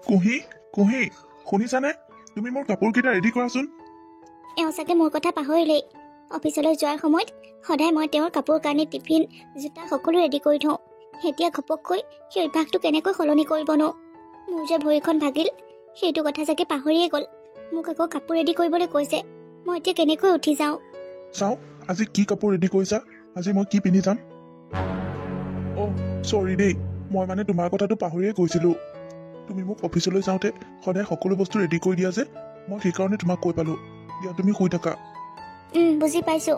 কুহি কুহি শুনিছানে? তুমি মোৰ কাপোৰকেইটা ৰেডি কৰাচোন। এওঁ চাগে মোৰ কথা পাহৰিলেই। অফিচলৈ যোৱাৰ সময়ত সদায় মই তেওঁৰ কাপোৰ কানি টিফিন জোতা সকলো ৰেডি কৰি থওঁ। এতিয়া ঘপককৈ সেই অভ্যাসটো কেনেকৈ সলনি কৰিবনো? মোৰ যে ভৰিখন ভাগিল সেইটো কথা চাগে পাহৰিয়ে গ'ল। মোক আকৌ কাপোৰ ৰেডি কৰিবলৈ কৈছে। মই এতিয়া কেনেকৈ উঠি যাওঁ? চাওঁ আজি কি কাপোৰ ৰেডি কৰিছা। আজি মই কি পিন্ধি যাম? অ' চৰি দেই, মই মানে তোমাৰ কথাটো পাহৰিয়ে গৈছিলো। তুমি মোক অফিচলৈ যাওঁতে সদায় সকলো বস্তু ৰেডি কৰি দিয়া যে, মই সেইকাৰণে তোমাক কৈ পালো। দিয়া তুমি শুই থাকা। বুজি পাইছো,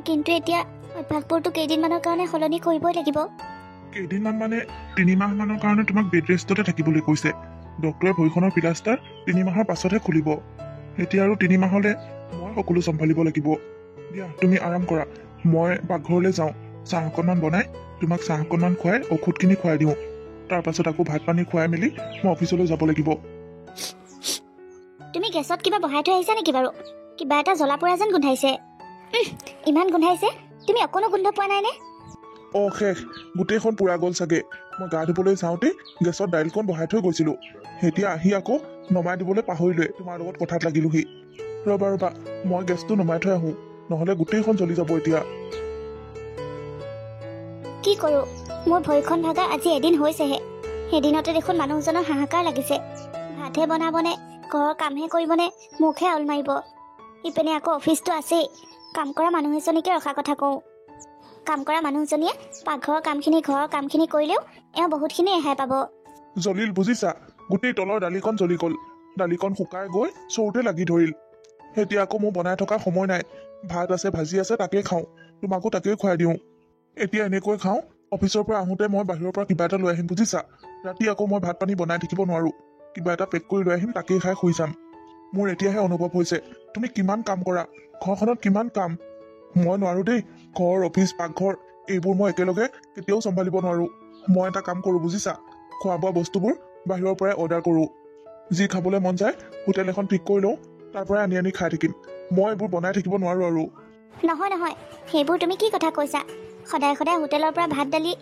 কিন্তু এতিয়া অভ্যাসবোৰতো কেইদিনমানৰ কাৰণে সলনি কৰিবই লাগিব। কেইদিনমান মানে 3 মাহ মানৰ কাৰণে তোমাক বেড ৰেষ্টতে থাকিবলৈ কৈছে। ডক্টৰে ভৰিখনৰ প্লাষ্টাৰ 3 মাহৰ পাছতহে খুলিব। এতিয়া আৰু 3 মাহলৈ মই সকলো চম্ভালিব লাগিব। দিয়া তুমি আৰাম কৰা, মই পাকঘৰলৈ যাওঁ। চাহ অকণমান বনাই তোমাক চাহ অকণমান খুৱাই ঔষধখিনি খুৱাই দিওঁ। তাৰ পাছত আকৌ ভাত পানী খুৱাই মেলি মই অফিচলৈ যাব লাগিব। তুমি গেছত কিবা বহাই থৈ আহিছা নেকি বাৰু? কিবা এটা জ্বলা পোৰা যেন গোন্ধাইছে। ইমান গোন্ধাইছে, তুমি অকণো গোন্ধ পোৱা নাইনে? অ' শেষ, গোটেইখন পুৰা গ'ল চাগে। মই গা ধুবলৈ যাওঁতে গেছত দাইলকণ বহাই থৈ গৈছিলো। এতিয়া আহি আকৌ নমাই দিবলৈ পাহৰিলোৱে, তোমাৰ লগত কথাত লাগিলোহি। ৰবা মই গেছটো নমাই থৈ আহোঁ, নহ'লে গোটেইখন জ্বলি যাব এতিয়া। কি কৰোঁ? মোৰ ভৰিখন ভাগা আজি এদিন হৈছেহে। সেইদিনতে দেখোন মানুহজনৰ হাহাকাৰ লাগিছে। ভাতহে বনাবনে, ঘৰৰ কামহে কৰিবনে, মুখহে আউল মাৰিব। ইপিনে আকৌ অফিচটো আছেই। কাম কৰা মানুহ এজনীকে ৰখা কথা কওঁ। কাম কৰা মানুহজনীয়ে পাকঘৰৰ কামখিনি ঘৰৰ কামখিনি কৰিলেও এওঁ বহুতখিনি ৰেহাই পাব। জ্বলিল বুজিছা, গোটেই তলৰ দালিকণ জ্বলি গ'ল। দালিকণ শুকাই গৈ চৰুতে লাগি ধৰিল। এতিয়া আকৌ মোৰ বনাই থকাৰ সময় নাই। ভাত আছে ভাজি আছে তাকেই খাওঁ, তোমাকো তাকেই খুৱাই দিওঁ। এতিয়া এনেকৈ খাওঁ, অফিচৰ পৰা আহোঁতে মই বাহিৰৰ পৰা কিবা এটা লৈ আহিম বুজিছা। ৰাতি আকৌ মই ভাত পানী বনাই থাকিব নোৱাৰো। কিবা এটা পেক কৰি লৈ আহিম, তাকেই খাই শুই যাম। মোৰ এতিয়াহে অনুভৱ হৈছে তুমি কিমান কাম কৰা, ঘৰখনত কিমান কাম। মই নোৱাৰো দেই, ঘৰ অফিচ পাকঘৰ এইবোৰ মই একেলগে কেতিয়াও চম্ভালিব নোৱাৰো। মই এটা কাম কৰো বুজিছা, খোৱা বোৱা বস্তুবোৰ বাহিৰৰ পৰাই অৰ্ডাৰ কৰো। যি খাবলৈ মন যায় হোটেল এখন ঠিক কৰি লওঁ, তাৰ পৰাই আনি খাই থাকিম। মই এইবোৰ বনাই থাকিব নোৱাৰো আৰু। নহয়, সেইবোৰ তুমি কি কথা কৈছা? সদায় হোটেলৰ পৰা ভাত দালি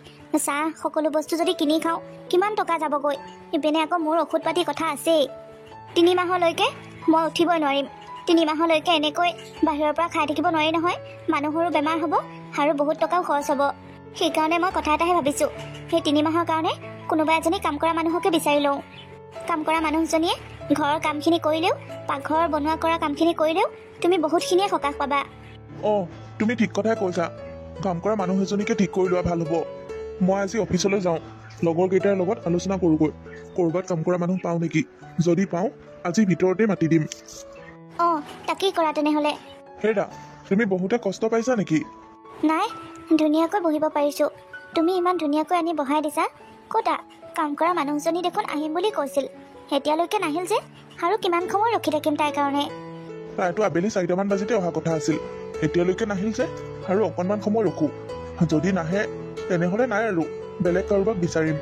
চাহ সকলো বস্তু যদি কিনি খাওঁ কিমান টকা যাবগৈ। ইপিনে আকৌ মোৰ ঔষধ পাতি কথা আছেই। 3 মাহলৈকে মই উঠিবই নোৱাৰিম। 3 মাহলৈকে এনেকৈ বাহিৰৰ পৰা খাই থাকিব নোৱাৰি নহয়। মানুহৰো বেমাৰ হ'ব আৰু বহুত টকাও খৰচ হ'ব। সেইকাৰণে মই কথা এটাহে ভাবিছোঁ, সেই 3 মাহৰ কাৰণে কোনোবা এজনী কাম কৰা মানুহকে বিচাৰি লওঁ। কাম কৰা মানুহজনীয়ে ঘৰৰ কামখিনি কৰিলেও, পাকঘৰৰ বনোৱা কৰা কামখিনি কৰিলেও তুমি বহুতখিনিয়ে সকাহ পাবা। অ' তুমি ঠিক কথাই কৈছা। কাম কৰা মানুহ এজনীকে ঠিক কৰি লোৱা ভাল হ'ব। মই আজি অফিচলৈ যাওঁ, লগৰ কেইটাৰ লগত আলোচনা কৰোঁগৈ, ক'ৰবাত কাম কৰা মানুহ পাওঁ নেকি। যদি পাওঁ আজিৰ ভিতৰতে মাতি দিম। তাকেই কৰা তেনেহ'লে। হেৰা, তুমি বহুতে কষ্ট পাইছা নেকি? নাই, ধুনীয়াকৈ বহিব পাৰিছোঁ। তুমি ইমান ধুনীয়াকৈ আনি বহাই দিছা। ক'তা কাম কৰা মানুহজনী দেখোন আহিম বুলি কৈছিল, এতিয়ালৈকে নাহিল যে। আৰু কিমান সময় ৰখি থাকিম তাইৰ কাৰণে? তাইতো আবেলি 4টামান বাজিতে অহা কথা আছিল, এতিয়ালৈকে নাহিল যে। আৰু অকণমান সময় ৰখোঁ, যদি নাহে তেনেহ'লে নাই আৰু, বেলেগ কাৰোবাক বিচাৰিম।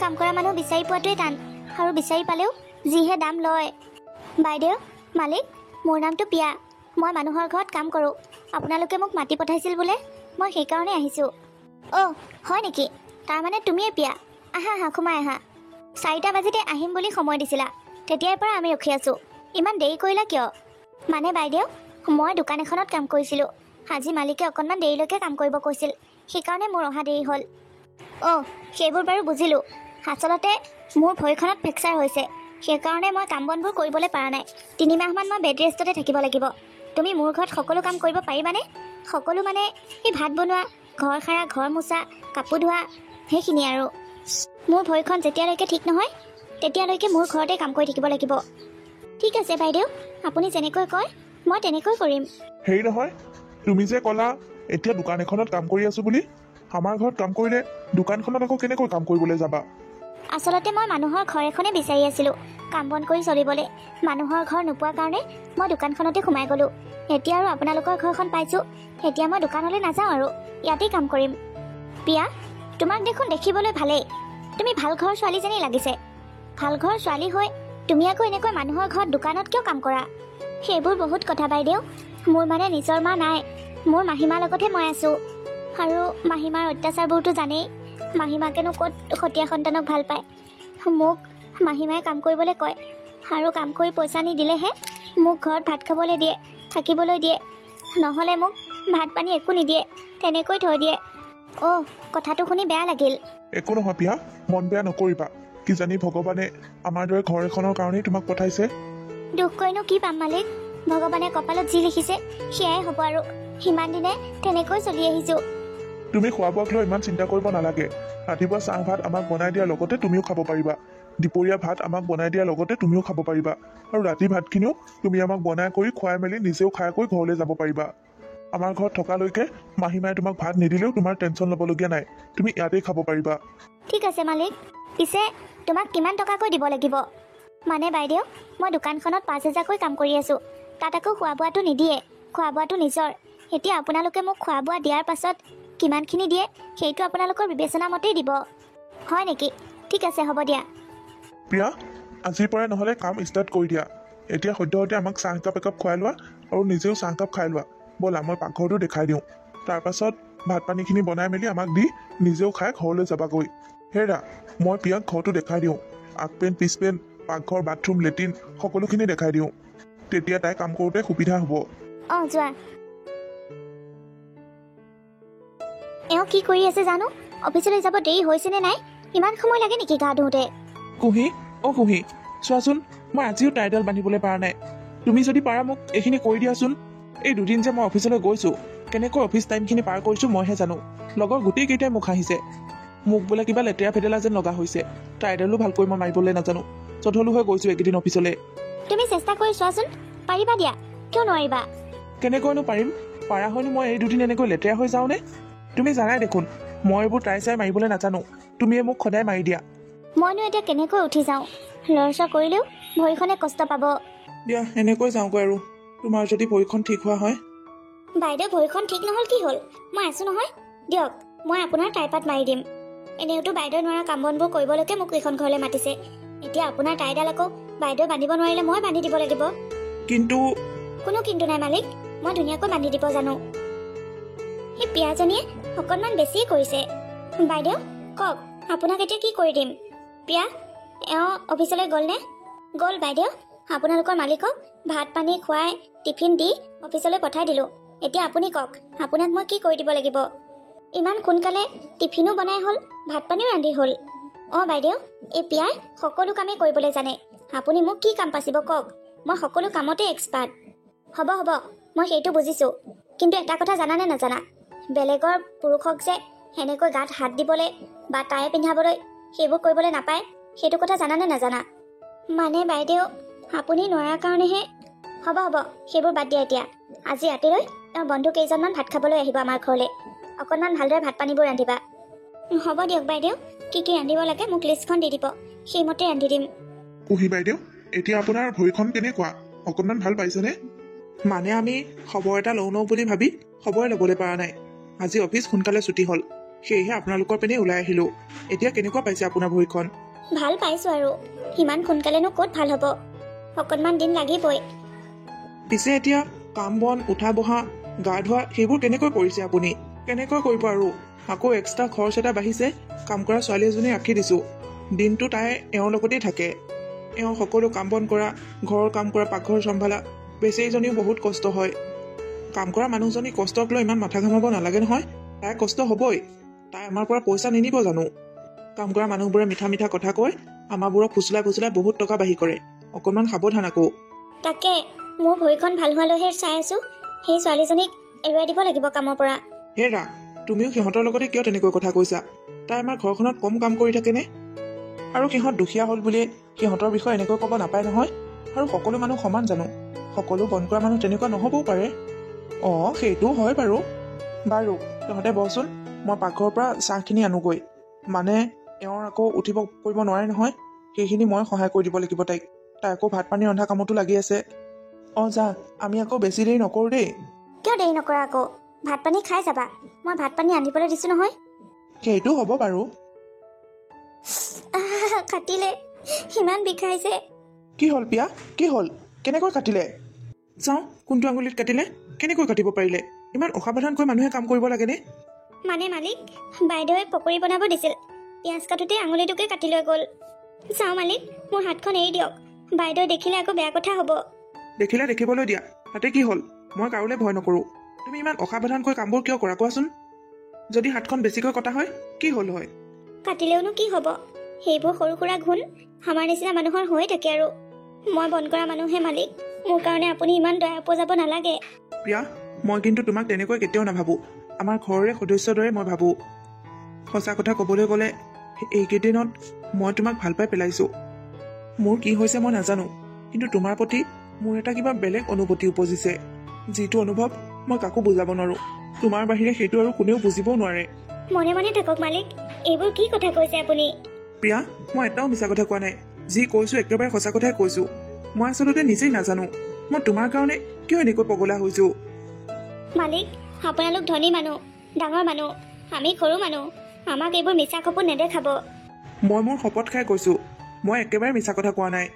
কাম কৰা মানুহ বিচাৰি পোৱাটোৱে টান, আৰু বিচাৰি পালেও যিহে দাম লয়। বাইদেউ, মালিক, মোৰ নামটো পিয়া। মই মানুহৰ ঘৰত কাম কৰোঁ। আপোনালোকে মোক মাতি পঠাইছিল বোলে, মই সেইকাৰণে আহিছোঁ। অ' হয় নেকি? তাৰমানে তুমিয়ে পিয়া? আহা সোমাই আহা। 4টা বাজিতে আহিম বুলি সময় দিছিলা, তেতিয়াৰ পৰা আমি ৰখি আছোঁ। ইমান দেৰি কৰিলা কিয়? মানে বাইদেউ, মই দোকান এখনত কাম কৰিছিলোঁ। আজি মালিকে অকণমান দেৰিলৈকে কাম কৰিব কৈছিল, সেইকাৰণে মোৰ অহা দেৰি হ'ল। সেইবোৰ বাৰু বুজিলোঁ। আচলতে মোৰ ভৰিখনত ফ্ৰেকচাৰ হৈছে, সেইকাৰণে মই কাম বনবোৰ কৰিবলৈ পৰা নাই। 3 মাহমান মই বেড ৰেষ্টতে থাকিব লাগিব। তুমি মোৰ ঘৰত সকলো কাম কৰিব পাৰিবানে? সকলো মানে এই ভাত বনোৱা, ঘৰ সাৰা, ঘৰ মোচা, কাপোৰ ধোৱা, সেইখিনি আৰু। মোৰ ভৰিখন যেতিয়ালৈকে ঠিক নহয় তেতিয়ালৈকে মোৰ ঘৰতে কাম কৰি থাকিব লাগিব। ঠিক আছে বাইদেউ, আপুনি যেনেকৈ কয় মই তেনেকৈ কৰিম। হেৰি নহয়, তুমি যে ক'লা এতিয়া দোকান এখনত কাম কৰি আছো বুলি, আমাৰ ঘৰত কাম কৰিলে দোকানখনত আকৌ কেনেকৈ কাম কৰিবলৈ যাবা? আচলতে মই মানুহৰ ঘৰ এখনে বিচাৰি আছিলোঁ কাম বন কৰি চলিবলৈ। মানুহৰ ঘৰ নোপোৱাৰ কাৰণে মই দোকানখনতে সোমাই গ'লোঁ। এতিয়া আৰু আপোনালোকৰ ঘৰখন পাইছোঁ, এতিয়া মই দোকানলৈ নাযাওঁ আৰু ইয়াতেই কাম কৰিম। পিয়া, তোমাক দেখোন দেখিবলৈ ভালেই, তুমি ভাল ঘৰ ছোৱালীজনী লাগিছে। ভাল ঘৰ ছোৱালী হৈ তুমি আকৌ এনেকৈ মানুহৰ ঘৰত দোকানত কিয় কাম কৰা? সেইবোৰ বহুত কথা বাইদেউ। মোৰ মানে নিজৰ মা নাই, মোৰ মাহীমাৰ লগতহে মই আছোঁ। আৰু মাহীমাৰ অত্যাচাৰবোৰতো জানেই। মাহীমাকেনো ক'ত সতীয়া সন্তানক ভাল পায়। মোক মাহীমায়ে কাম কৰিবলৈ কয় আৰু কাম কৰি পইচা নিদিলেহে মোক ঘৰত ভাত খাবলৈ দিয়ে, থাকিবলৈ দিয়ে। নহ'লে মোক ভাত পানী একো নিদিয়ে, তেনেকৈ থৈ দিয়ে। অ' কথাটো শুনি বেয়া লাগিল। একো নহয় পিয়া, মন বেয়া নকৰিবা। কিজানি ভগৱানে আমাৰ দৰে ঘৰ এখনৰ কাৰণেই তোমাক পঠাইছে। দুখ কৰিনো কি পাম মালিক? ভগৱানে কপালত যি লিখিছে সেয়াই হ'ব আৰু। সিমান দিনে তেনেকৈ চলি আহিছোঁ। তুমি খোৱা বোৱাক লৈ ইমান চিন্তা কৰিব নালাগে। ৰাতিপুৱা চাহ ভাত আমাক বনাই দিয়াৰ লগতে তুমিও খাব পাৰিবা। দুপৰীয়া ভাত আমাক বনাই দিয়াৰ লগতে তুমিও খাব পাৰিবা। আৰু ৰাতি ভাতখিনিও তুমি আমাক বনাই কৰি খুৱাই মেলি নিজেও খাই কৰি ঘৰলৈ যাব পাৰিবা। আমাৰ ঘৰত থকালৈকে মাহীমায়ে তোমাক ভাত নিদিলেও তোমাৰ টেনশ্যন ল'বলগীয়া নাই। তুমি ইয়াতেই খাব পাৰিবা। ঠিক আছে মালিক। পিছে তোমাক কিমান টকাকৈ দিব লাগিব? মানে বাইদেউ, মই দোকানখনত 5,000কৈ কাম কৰি আছোঁ। তাত আকৌ খোৱা বোৱাটো নিদিয়ে, খোৱা বোৱাটো নিজৰ। এতিয়া আপোনালোকে মোক খোৱা বোৱা দিয়াৰ পাছত কিমানখিনি দিয়ে সেইটো আপোনালোকৰ বিবেচনা মতেই দিব, হয় নেকি? ঠিক আছে, হ'ব দিয়া। প্ৰিয়া, আজিৰ পৰাই নহ'লে কাম ষ্টাৰ্ট কৰি দিয়া। এতিয়া সদ্যহতে আমাক চাহ একাপ খুৱাই লোৱা আৰু নিজেও চাহ একাপ খাই লোৱা। ব'লা, মই পাকঘৰটো দেখাই দিওঁ। তাৰপাছত ভাত পানীখিনি বনাই মেলি আমাক দি নিজেও খাই ঘৰলৈ যাবাগৈ। হেৰা, মই প্ৰিয়াক ঘৰটো দেখাই দিওঁ। আগপেন পিছপেন, পাকঘৰ, বাথৰুম, লেট্ৰিন সকলোখিনি দেখাই দিওঁ। তেতিয়া তাই কাম কৰোঁতে সুবিধা হ'ব। অঁ, যোৱা। এওঁ কি কৰি আছে জানো? অফিচলৈ যাব দেৰি হৈছেনে নাই? ইমান সময় লাগে নেকি গা ধুওঁতে? কুহি, অ' কুহি, চোৱাচোন, মই আজিও টাইডাল বান্ধিবলৈ পৰা নাই। তুমি যদি পাৰা মোক এইখিনি কৰি দিয়াচোন। এই দুদিন যে মই অফিচলৈ গৈছোঁ, কেনেকৈ অফিচ টাইমখিনি পাৰ কৰিছোঁ মইহে জানো। লগৰ গোটেইকেইটাই মোক হাঁহিছে। মোক বোলে কিবা লেতেৰা ফেতেলা যেন লগা হৈছে। টাইডালো ভালকৈ মই মাৰিবলৈ নাজানো। চধলো হৈ গৈছোঁ এইকেইদিন অফিচলৈ। তুমি চেষ্টা কৰি চোৱাচোন, পাৰিবা দিয়া। কিয় নোৱাৰিবা? কেনেকৈনো পাৰিম? পাৰা হয়নো মই এই দুদিন এনেকৈ লেতেৰা হৈ যাওঁনে? তুমি জানাই দেখোন মই এইবোৰ ট্ৰাই চাই মাৰিবলৈ নাজানো। তুমিয়ে মোক সদায় মাৰি দিয়া। মইনো এতিয়া কেনেকৈ উঠি যাওঁ? লৰচৰ কৰিলেও ভৰিখনে কষ্ট পাব। দিয়া, এনেকৈ যাওঁগৈ আৰু। তোমাৰ যদি ভৰিখন ঠিক হোৱা হয়। বাইদেউ, ভৰিখন ঠিক নহ'ল কি হ'ল? মই আছোঁ নহয়। দিয়ক, মই আপোনাৰ টাইপাত মাৰি দিম। এনেওতো বাইদেউ নোৱাৰা কাম বনবোৰ কৰিবলৈকে মোক এইখন ঘৰলৈ মাতিছে। এতিয়া আপোনাৰ টাইডাল আকৌ বাইদেউ বান্ধিব নোৱাৰিলে মই বান্ধি দিব লাগিব। কিন্তু কোনো কিন্তু নাই মালিক, মই ধুনীয়াকৈ বান্ধি দিব জানো। সেই পিয়াজনীয়ে অকণমান বেছিয়ে কৰিছে। বাইদেউ কওক, আপোনাক এতিয়া কি কৰি দিম? পিয়া, এওঁ অফিচলৈ গ'লনে? গ'ল বাইদেউ। আপোনালোকৰ মালিকক ভাত পানী খুৱাই টিফিন দি অফিচলৈ পঠাই দিলোঁ। এতিয়া আপুনি কওক, আপোনাক মই কি কৰি দিব লাগিব? ইমান সোনকালে টিফিনো বনাই হ'ল, ভাত পানীও ৰান্ধি হ'ল। অঁ বাইদেউ, এই পিয়াই সকলো কামেই কৰিবলৈ জানে। আপুনি মোক কি কাম পাচিব কওক? মই সকলো কামতে এক্সপাৰ্ট। হ'ব হ'ব, মই সেইটো বুজিছোঁ। কিন্তু এটা কথা জানানে নাজানা? বেলেগৰ পুৰুষক যে সেনেকৈ গাত হাত দিবলৈ বা টাই পিন্ধাবলৈ সেইবোৰ কৰিবলৈ নাপায়, সেইটো কথা জানানে নাজানা? মানে বাইদেউ, আপুনি নোৱাৰাৰ কাৰণেহে। হ'ব হ'ব, সেইবোৰ বাদ দিয়া এতিয়া। আজি ৰাতিলৈ তেওঁৰ বন্ধু কেইজনমান ভাত খাবলৈ আহিব আমাৰ ঘৰলৈ। অকণমান ভালদৰে ভাত পানীবোৰ ৰান্ধিবা। হ'ব দিয়ক বাইদেউ, কি কি ৰান্ধিব লাগে মোক লিষ্টখন দি দিব, সেইমতে ৰান্ধি দিম। কুহি বাইদেউ, এতিয়া আপোনাৰ ভৰিখন কেনেকুৱা? অকণমান ভাল পাইছেনে? মানে আমি খবৰ এটা লওঁ বুলি ভাবি খবৰে ল'বলৈ পৰা নাই। আজি অফিচ সোনকালে ছুটি হ'ল, সেয়েহে আপোনালোকৰ পিনে ওলাই আহিলোঁ। এতিয়া কেনেকুৱা পাইছে আপোনাৰ ভৰিখন? ভাল পাইছোঁ আৰু। সিমান সোনকালেনো ক'ত ভাল হ'ব? অকণমান দিন লাগিবই। পিছে এতিয়া কাম বন, উঠা বহা, গা ধোৱা সেইবোৰ কেনেকৈ কৰিছে আপুনি? কেনেকৈ কৰিব আৰু? আকৌ এক্সট্ৰা খৰচ এটা বাঢ়িছে। কাম কৰা ছোৱালী এজনী ৰাখি দিছোঁ। দিনটো তাই এওঁৰ লগতেই থাকে। এওঁ সকলো কাম বন কৰা, ঘৰৰ কাম কৰা, পাকঘৰ চম্ভালা। বেচেৰীজনীও বহুত কষ্ট হয়। কাম কৰা মানুহজনী কষ্টক লৈ ইমান মাথা ঘামাব নালাগে নহয়। তাই কষ্ট হ'বই। তাই আমাৰ পৰা পইচা নিনিব জানো? কাম কৰা মানুহবোৰে মিঠা মিঠা কথা কৈ আমাৰবোৰক ফুচলাই ফুচলাই বহুত টকা বাঢ়ি কৰে। অকণমান সাৱধান আকৌ। তাকে, মোৰ ভৰিখন ভাল হোৱালৈহে চাই আছোঁ। সেই ছোৱালীজনীক এৰুৱাই দিব লাগিব কামৰ পৰা। হেৰা, তুমিও সিহঁতৰ লগতে কিয় তেনেকৈ কথা কৈছা? তাই আমাৰ ঘৰখনত কম কাম কৰি থাকেনে? আৰু সিহঁত দুখীয়া হ'ল বুলিয়ে সিহঁতৰ বিষয়ে এনেকৈ ক'ব নাপায় নহয়। আৰু সকলো মানুহ সমান জানো? সকলো বন কৰা মানুহ তেনেকুৱা নহ'বও পাৰে। অঁ, সেইটোও হয় বাৰু। বাৰু তহঁতে বহচোন, মই পাকঘৰৰ পৰা চাহখিনি আনোগৈ। মানে এওঁৰ আকৌ উঠিব কৰিব নোৱাৰে নহয়, সেইখিনি মই সহায় কৰি দিব লাগিব তাইক। তাই আকৌ ভাত পানী ৰন্ধা কামতো লাগি আছে। অঁ যা, আমি আকৌ বেছি দেৰি নকৰোঁ দেই। কিয় দেৰি নকৰা আকৌ? ভাত পানী খাই যাবা। মই ভাত পানী ৰান্ধিবলৈ দিছোঁ নহয়। সেইটো হ'ব বাৰু। কাটিলে, সিমান বিষাইছে। কি হ'ল পিয়া? কি হ'ল? কেনেকৈ কাটিলে? চাওঁ, কোনটো আঙুলিত কাটিলে? কেনেকৈ কাটিব পাৰিলে? ইমান অসাৱধানকৈ মানুহে কাম কৰিব লাগেনে? মানে মালিক, বাইদেৱে পকৰি বনাব দিছিল। পিঁয়াজ কাটোতে আঙুলিটোকে কাটি লৈ গ'ল। চাওঁ মালিক, মোৰ হাতখন এৰি দিয়ক। বাইদেউ দেখিলে আকৌ বেয়া কথা হ'ব। দেখিলে দেখিবলৈ দিয়া, তাতে কি হ'ল? মই কাৰোলৈ ভয় নকৰোঁ। তুমি ইমান অসাৱধানকৈ কামবোৰ কিয় কৰা কোৱাচোন? যদি হাতখন বেছিকৈ কটা হয় কি হ'ল হয়? কাটিলেওনো কি হ'ব? সেইবোৰ সৰু সুৰা ঘূণ আমাৰ নিচিনা মানুহৰ হৈ থাকে আৰু। মই বন্ধ কৰা মানুহে মালিক, মোৰ কাৰণে আপুনি ইমান দয়া উপজাব নালাগে। প্ৰিয়া, মই কিন্তু তোমাক তেনেকৈ কেতিয়াও নাভাবোঁ। আমাৰ ঘৰৰে সদস্যৰ দৰে মই ভাবোঁ। সঁচা কথা ক'বলৈ গ'লে এইকেইদিনত মই তোমাক ভাল পাই পেলাইছোঁ। মোৰ কি হৈছে মই নাজানো, কিন্তু তোমাৰ প্ৰতি মোৰ এটা কিবা বেলেগ অনুভূতি উপজিছে, যিটো অনুভৱ মই কাকো বুজাব নোৱাৰোঁ। তোমাৰ বাহিৰে সেইটো আৰু কোনেও বুজিবও নোৱাৰে। মনে মনে থাকক মালিক, এইবোৰ কি কথা কৈছে আপুনি? প্ৰিয়া, মই এটাও মিছা কথা কোৱা নাই। যি কৈছোঁ একেবাৰে সঁচা কথাই কৈছোঁ। মই আচলতে নিজেই নাজানো মই তোমাৰ কাৰণে কিয় এনেকৈ পগলা হৈছোঁ। মালিক, আপোনালোক ধনী মানুহ, ডাঙৰ মানুহ, আমি সৰু মানুহ। আমাক এইবোৰ মিছা সপোন নেদেখাব। মই মোৰ শপত খাই কৈছোঁ, মই একেবাৰে মিছা কথা কোৱা নাই।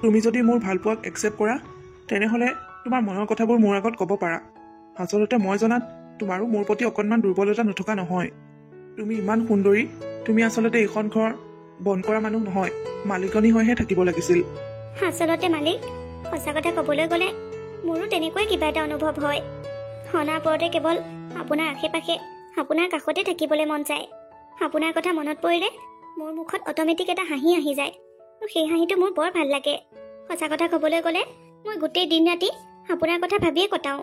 তুমি যদি মোৰ ভালপোৱাক একচেপ্ট কৰা, তেনেহ'লে তোমাৰ মনৰ কথাবোৰ মোৰ আগত ক'ব পাৰা। আচলতে মই জনাত তোমাৰো মোৰ প্ৰতি অকণমান দুৰ্বলতা নথকা নহয়। তুমি ইমান সুন্দৰী, তুমি আচলতে এইখন ঘৰ বন্ধ কৰা মানুহ নহয়, মালিকনী হৈহে থাকিব লাগিছিল। আচলতে মালিক, সঁচা কথা ক'বলৈ গ'লে মোৰো তেনেকুৱাই কিবা এটা অনুভৱ হয়। অনাৰ পৰতে কেৱল আপোনাৰ আশে পাশে, আপোনাৰ কাষতে থাকিবলৈ মন যায়। আপোনাৰ কথা মনত পৰিলে মোৰ মুখত অট'মেটিক এটা হাঁহি আহি যায়। সেই হাঁহিটো মোৰ বৰ ভাল লাগে। সঁচা কথা ক'বলৈ গ'লে মই গোটেই দিন ৰাতি আপোনাৰ কথা ভাবিয়ে কটাওঁ।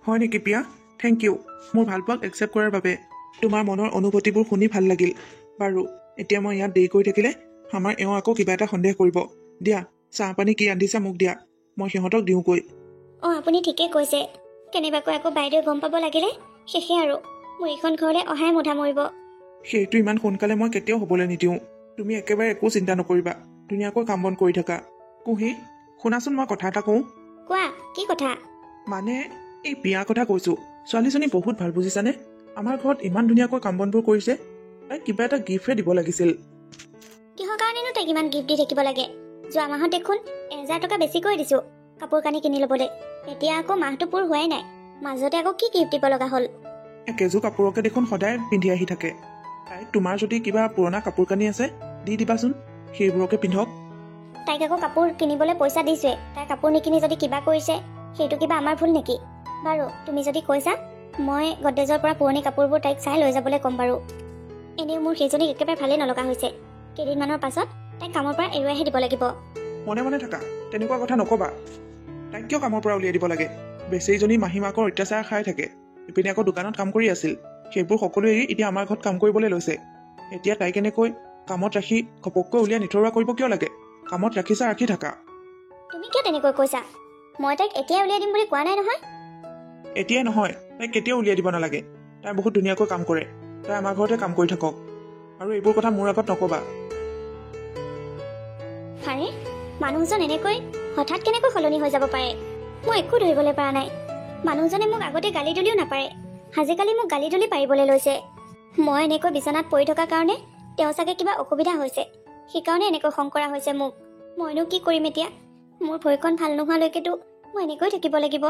হয় নেকি প্ৰিয়া? থেংক ইউ মোৰ ভালপোৱাক একচেপ্ট কৰাৰ বাবে। তোমাৰ মনৰ অনুভূতিবোৰ শুনি ভাল লাগিল। বাৰু, এতিয়া মই ইয়াত দেৰি কৰি থাকিলে আমাৰ এওঁ আকৌ কিবা এটা সন্দেহ কৰিব। দিয়া, চাহ পানী কি ৰান্ধিছা মোক দিয়া, মই সিহঁতক দিওঁগৈ। অঁ, আপুনি ঠিকেই কৈছে। কেনেবাকৈ আকৌ বাইদেউ গম পাব লাগিলে শেষে আৰু। মোৰ এইখন ঘৰলৈ অহাই মুধা মৰিব। সেইটো ইমান সোনকালে মই কেতিয়াও হ'বলৈ নিদিওঁ। তুমি একেবাৰে একো চিন্তা নকৰিবা, ধুনীয়াকৈ কাম বন কৰি থাকা। কুহি, শুনাচোন মই কথা এটা কওঁ। কোৱা, কি কথা? মানে এই বিয়াৰ কথা কৈছোঁ। ছোৱালীজনী বহুত ভাল, বুজিছানে? আমাৰ ঘৰত ইমান ধুনীয়াকৈ কাম বনবোৰ কৰিছে। তাইক কিবা এটা গিফ্টহে দিব লাগিছিল। কিহৰ কাৰণেনো তাইক ইমান গিফ্ট দি থাকিব লাগে? যোৱা মাহত দেখোন 1000 টকা বেছিকৈ দিছোঁ কাপোৰ কানি কিনি ল'বলৈ। এতিয়া আকৌ মাহটো পূৰ হোৱাই নাই, মাজতে আকৌ কি গিফ্ট দিব লগা হ'ল? একেযোৰ কাপোৰকে দেখোন সদায় পিন্ধি আহি থাকে। তাইক তোমাৰ যদি কিবা পুৰণা কাপোৰ কানি আছে দি দিবাচোন, সেইবোৰকে পিন্ধক। তাইক আকৌ কাপোৰ কিনিবলৈ পইচা দিছোৱে, তাই কাপোৰ নিকিনি যদি কিবা কৰিছে সেইটো কিবা আমাৰ ভুল নেকি? বাৰু, তুমি যদি কৈছা মই গডৰেজৰ পৰা পুৰণি কাপোৰবোৰ তাইক চাই লৈ যাবলৈ ক'ম বাৰু। এনেও মোৰ সেইজনীক একেবাৰে ভালেই নলগা হৈছে। কেইদিনমানৰ পাছত তাইক কামৰ পৰা এৰুৱাইহে দিব লাগিব। মনে মনে থাকা, তেনেকুৱা কথা নকবা। তাইক কিয় কামৰ পৰা উলিয়াই দিব লাগে? বেচেৰীজনী মাহীমাকৰ অত্যাচাৰ খাই থাকে। ইপিনে আকৌ দোকানত কাম কৰি আছিল, সেইবোৰ সকলো এৰি এতিয়া আমাৰ ঘৰত কাম কৰিবলৈ লৈছে। এতিয়া তাইক এনেকৈ কামত ৰাখি ঘপককৈ উলিয়াই নিথৰুৱা কৰিব কিয় লাগে? কামত ৰাখিছা, ৰাখি থাকা। তুমি কিয় তেনেকৈ কৈছা? মই তাইক এতিয়াই উলিয়াই দিম বুলি কোৱা নাই নহয়। এতিয়াই নহয়, তাইক কেতিয়াও উলিয়াই দিব নালাগে। তাই বহুত ধুনীয়াকৈ কাম কৰে। তাই আমাৰ ঘৰতে কাম কৰি থাকক, আৰু এইবোৰ কথা মোৰ আগত নকবা। আৰে, মানুহজন এনেকৈ হঠাৎ কেনেকৈ সলনি হৈ যাব পাৰে? মই একো ধৰিবলৈ পৰা নাই। মানুহজনে মোক আগতে গালি তুলিও নাপাৰে, আজিকালি মোক গালি তুলি পাৰিবলৈ লৈছে। মই এনেকৈ বিচনাত পৰি থকাৰ কাৰণে তেওঁ চাগে কিবা অসুবিধা হৈছে, সেইকাৰণে এনেকৈ খং কৰা হৈছে মোক। মইনো কি কৰিম এতিয়া? মোৰ ভৰিখন ভাল নোহোৱালৈকেতো মই এনেকৈ থাকিব লাগিব।